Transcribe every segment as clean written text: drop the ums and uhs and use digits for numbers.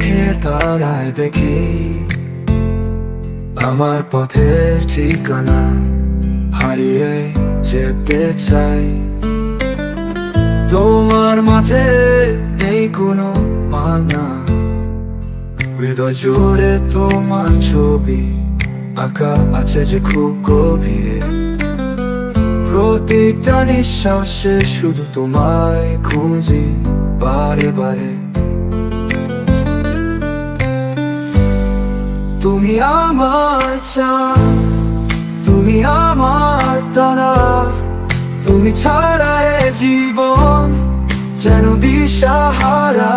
চোখের তারায় দেখি আমার পথের ঠিকানা, হারিয়ে যেতে চাই। তোমার মাঝে নেই কোনো মানা, হৃদয় জুড়ে তোমার ছবি আঁকা আছে যে খুব গভীরে। প্রতিটা নিঃশ্বাসে শুধু তোমায় খুঁজি বারে বারে। তুমি আমার চাঁদ, তুমি আমার তারা, তুমি ছাড়া এ জীবন যেন দিশাহারা।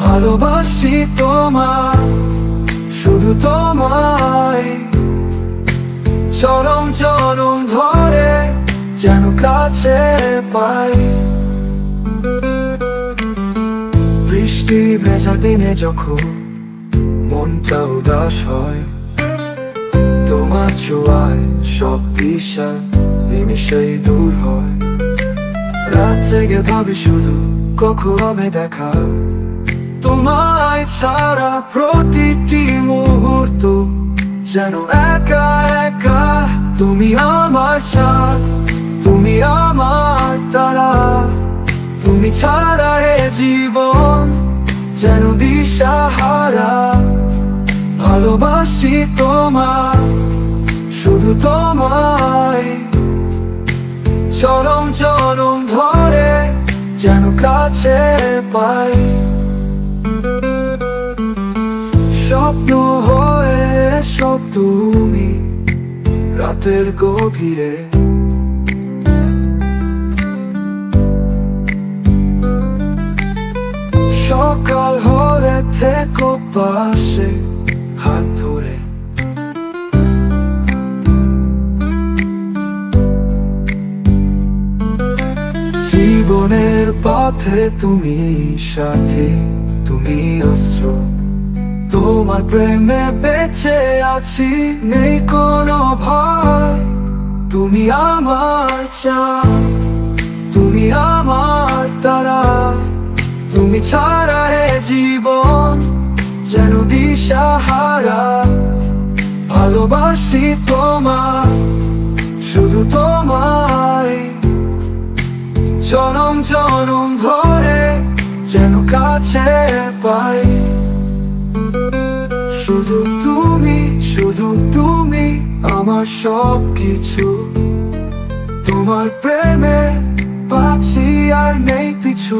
ভালোবাসি তোমার, শুধু তোমায়, চরম চরম ধরে যেন কাছে পাই। বৃষ্টি ভেজা দিনে যখন মনটা উদাস হয়, তোমার ছোঁয়ায় সব বিষাদ নিমিষেই দূর হয়। রাত জেগে ভাবি শুধু কখন হবে দেখা, তোমায় ছাড়া প্রতিটি মুহূর্ত যেন একা একা। তুমি আমার চাঁদ, তুমি আমার তারা, তুমি ছাড়া এ জীবন যেন দিশাহারা। ভালোবাসি তোমার, শুধু তোমায়, চরম চরম ধরে যেন কাছে পাই। স্বপ্ন হয়ে এসো তুমি রাতের গভীরে, সকাল হলে থেকো পাশে হাত ধরে। জীবনের পথে তুমি সাথী, তুমি অস্ত্র, তোমার প্রেমে বেঁচে আছি, নেই কোনো ভয়। তুমি আমার চাঁদ, তুমি আমার তারা, তুমি ছাড়া এ জীবন যেন দিশাহারা। ভালোবাসি তোমার, শুধু তোমায়, জনম জনম ধরে যেন কাছে পাই। শুধু তুমি আমার সব কিছু, তোমার প্রেমে বাঁচি আর নেই পিছু।